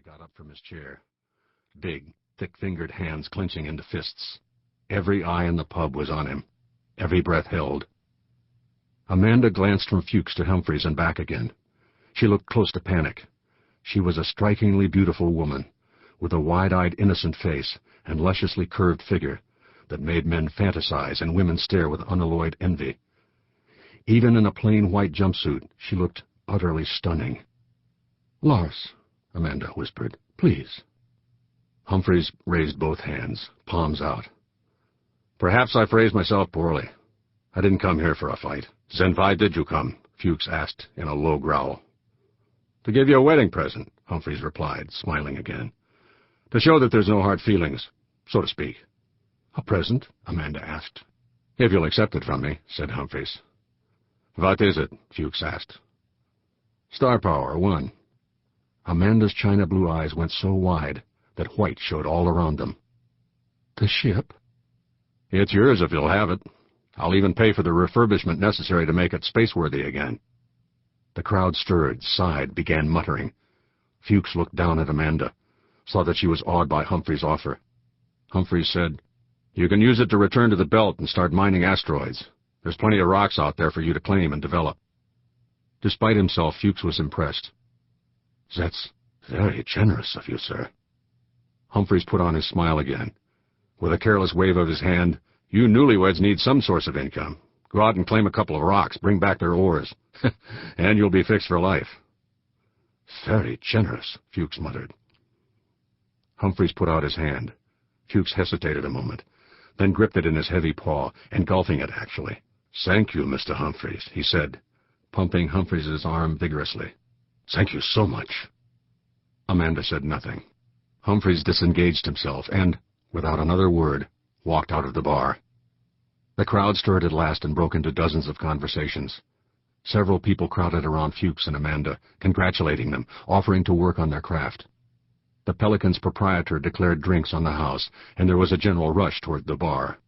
slowly got up from his chair, big, thick-fingered hands clenching into fists. Every eye in the pub was on him, every breath held. Amanda glanced from Fuchs to Humphries and back again. She looked close to panic. She was a strikingly beautiful woman, with a wide-eyed, innocent face and lusciously curved figure that made men fantasize and women stare with unalloyed envy. Even in a plain white jumpsuit, she looked utterly stunning. "Lars," Amanda whispered, "please." Humphries raised both hands, palms out. "Perhaps I phrased myself poorly. I didn't come here for a fight." "Then why did you come?" Fuchs asked in a low growl. "To give you a wedding present," Humphries replied, smiling again. "To show that there's no hard feelings, so to speak." "A present?" Amanda asked. "If you'll accept it from me," said Humphries. "What is it?" Fuchs asked. "Star Power 1. Amanda's china blue eyes went so wide that white showed all around them. "The ship?" "It's yours if you'll have it. I'll even pay for the refurbishment necessary to make it spaceworthy again." The crowd stirred, sighed, began muttering. Fuchs looked down at Amanda, saw that she was awed by Humphries' offer. Humphries said, "You can use it to return to the belt and start mining asteroids. There's plenty of rocks out there for you to claim and develop." Despite himself, Fuchs was impressed. "That's very generous of you, sir." Humphries put on his smile again. With a careless wave of his hand, "You newlyweds need some source of income. Go out and claim a couple of rocks, bring back their ores, and you'll be fixed for life." "Very generous," Fuchs muttered. Humphries put out his hand. Fuchs hesitated a moment, then gripped it in his heavy paw, engulfing it, actually. "Thank you, Mr. Humphries," he said, pumping Humphries' arm vigorously. "Thank you so much." Amanda said nothing. Humphries disengaged himself and, without another word, walked out of the bar. The crowd stirred at last and broke into dozens of conversations. Several people crowded around Fuchs and Amanda, congratulating them, offering to work on their craft. The Pelican's proprietor declared drinks on the house, and there was a general rush toward the bar.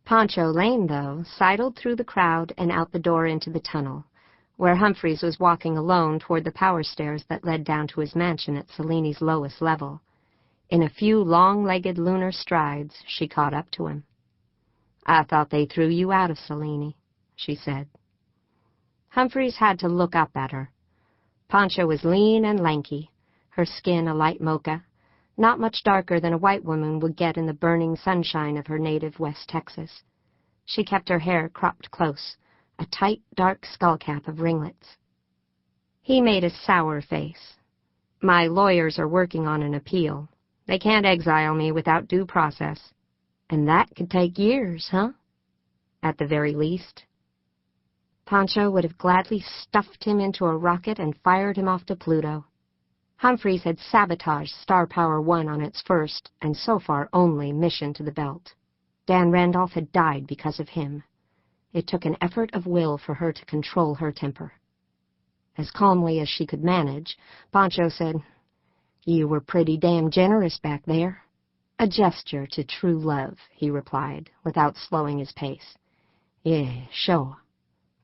Pancho Lane, though, sidled through the crowd and out the door into the tunnel, where Humphries was walking alone toward the power stairs that led down to his mansion at Seleni's lowest level. In a few long-legged lunar strides, she caught up to him. "I thought they threw you out of Selene," she said. Humphries had to look up at her. Pancho was lean and lanky, her skin a light mocha, not much darker than a white woman would get in the burning sunshine of her native West Texas. She kept her hair cropped close, a tight, dark skullcap of ringlets. He made a sour face. "My lawyers are working on an appeal. They can't exile me without due process. And that could take years, huh? At the very least." Pancho would have gladly stuffed him into a rocket and fired him off to Pluto. Humphries had sabotaged Star Power 1 on its first, and so far only, mission to the belt. Dan Randolph had died because of him. It took an effort of will for her to control her temper. As calmly as she could manage, Pancho said, "You were pretty damn generous back there." "A gesture to true love," he replied, without slowing his pace. "Yeah, sure."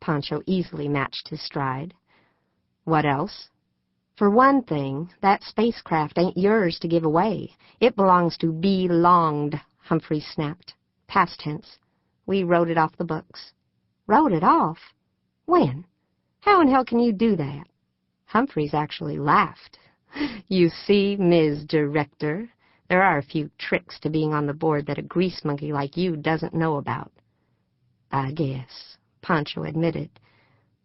Pancho easily matched his stride. "What else?" "For one thing, that spacecraft ain't yours to give away. It belongs to belonged," Humphries snapped. Past tense. "We wrote it off the books." "Wrote it off? When? How in hell can you do that?" Humphries actually laughed. "You see, Ms. Director, there are a few tricks to being on the board that a grease monkey like you doesn't know about." "I guess," Pancho admitted.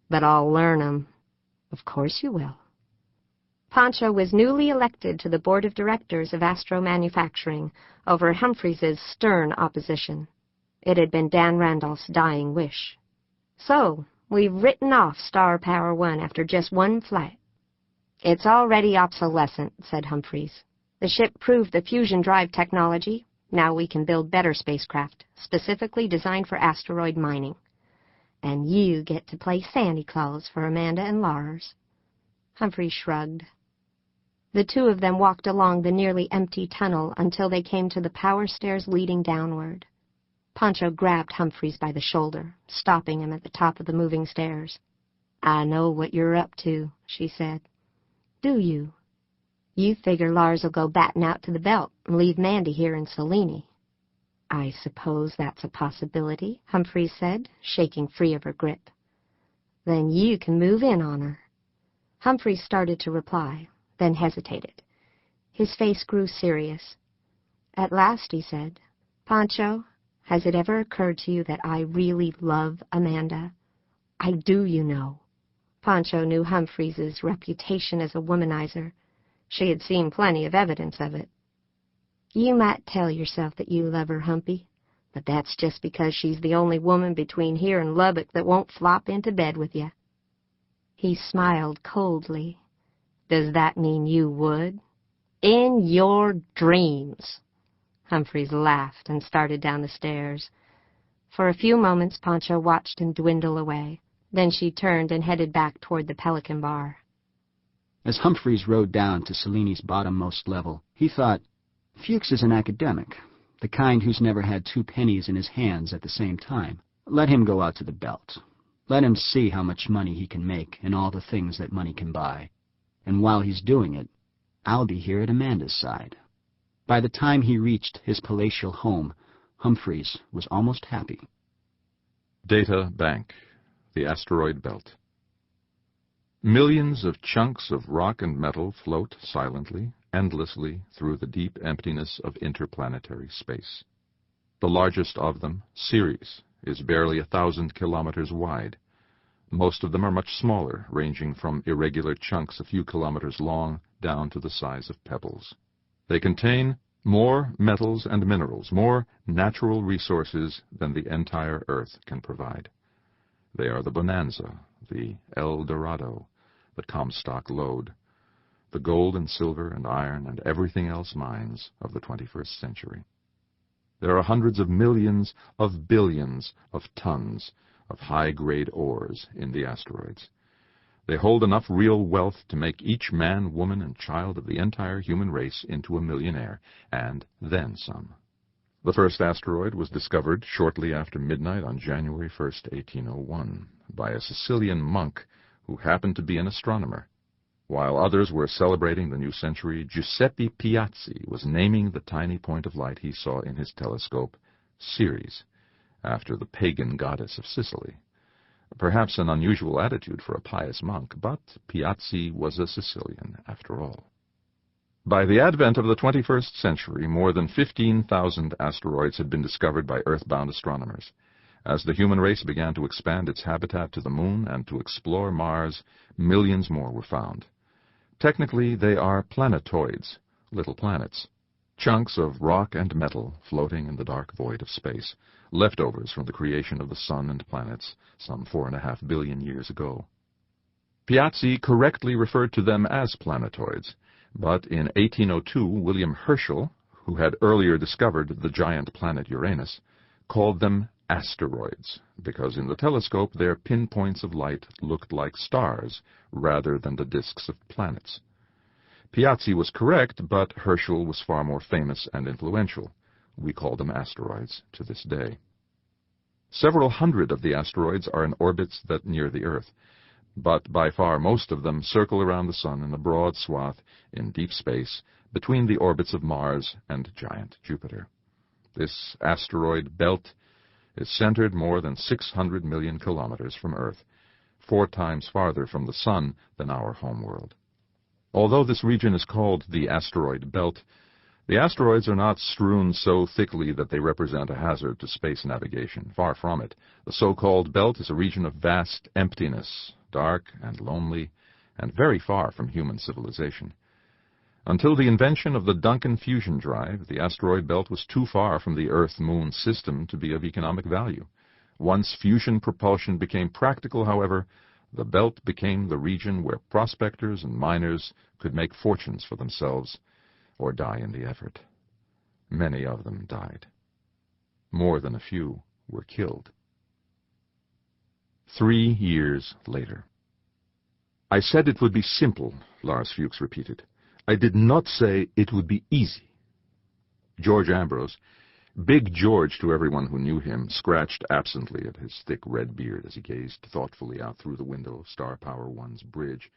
"But I'll learn 'em." "Of course you will." Pancho was newly elected to the board of directors of Astro Manufacturing over Humphries's stern opposition. It had been Dan Randolph's dying wish. "So, we've written off Star Power 1 after just one flight." "It's already obsolescent," said Humphries. "The ship proved the fusion drive technology. Now we can build better spacecraft, specifically designed for asteroid mining. And you get to play Santa Claus for Amanda and Lars." Humphries shrugged. The two of them walked along the nearly empty tunnel until they came to the power stairs leading downward. Pancho grabbed Humphries by the shoulder, stopping him at the top of the moving stairs. "I know what you're up to," she said. "Do you?" You figure Lars will go batting out to the belt and leave Mandy here in Selene. I suppose that's a possibility, Humphries said, shaking free of her grip. Then you can move in on her. Humphries started to reply, then hesitated. His face grew serious. At last he said, Pancho, has it ever occurred to you that I really love Amanda? I do, you know. Pancho knew Humphries's reputation as a womanizer. She had seen plenty of evidence of it. You might tell yourself that you love her, Humpy, but that's just because she's the only woman between here and Lubbock that won't flop into bed with you. He smiled coldly. Does that mean you would? In your dreams. Humphries laughed and started down the stairs. For a few moments Pancho watched him dwindle away. Then she turned and headed back toward the Pelican Bar. As Humphries rode down to Selene's bottommost level, he thought, Fuchs is an academic, the kind who's never had 2 pennies in his hands at the same time. Let him go out to the belt. Let him see how much money he can make and all the things that money can buy. And while he's doing it, I'll be here at Amanda's side. By the time he reached his palatial home, Humphries was almost happy. Data Bank, the Asteroid Belt. Millions of chunks of rock and metal float silently, endlessly through the deep emptiness of interplanetary space. The largest of them, Ceres, is barely 1,000 kilometers wide. Most of them are much smaller, ranging from irregular chunks a few kilometers long down to the size of pebbles. They contain more metals and minerals, more natural resources than the entire Earth can provide. They are the bonanza, the El Dorado, the Comstock lode, the gold and silver and iron and everything else mines of the 21st century. There are hundreds of millions of billions of tons of high-grade ores in the asteroids. They hold enough real wealth to make each man, woman, and child of the entire human race into a millionaire, and then some. The first asteroid was discovered shortly after midnight on January 1st, 1801, by a Sicilian monk who happened to be an astronomer. While others were celebrating the new century, Giuseppe Piazzi was naming the tiny point of light he saw in his telescope Ceres, after the pagan goddess of Sicily. Perhaps an unusual attitude for a pious monk, but Piazzi was a Sicilian after all. By the advent of the 21st century, more than 15,000 asteroids had been discovered by earthbound astronomers. As the human race began to expand its habitat to the Moon and to explore Mars, millions more were found. Technically, they are planetoids, little planets, chunks of rock and metal floating in the dark void of space, leftovers from the creation of the Sun and planets some 4.5 billion years ago. Piazzi correctly referred to them as planetoids, but in 1802, William Herschel, who had earlier discovered the giant planet Uranus, called them asteroids, because in the telescope their pinpoints of light looked like stars rather than the disks of planets. Piazzi was correct, but Herschel was far more famous and influential. We call them asteroids to this day. Several hundred of the asteroids are in orbits that near the Earth, but by far most of them circle around the Sun in a broad swath in deep space between the orbits of Mars and giant Jupiter. This asteroid belt is centered more than 600 million kilometers from Earth, 4 times farther from the Sun than our home world. Although this region is called the asteroid belt, the asteroids are not strewn so thickly that they represent a hazard to space navigation. Far from it. The so-called belt is a region of vast emptiness, dark and lonely, and very far from human civilization. Until the invention of the Duncan fusion drive, the asteroid belt was too far from the Earth-Moon system to be of economic value. Once fusion propulsion became practical, however, the belt became the region where prospectors and miners could make fortunes for themselves or die in the effort. Many of them died. More than a few were killed. 3 years later. I said it would be simple, Lars Fuchs repeated. I did not say it would be easy. George Ambrose, Big George to everyone who knew him, scratched absently at his thick red beard as he gazed thoughtfully out through the window of Star Power One's bridge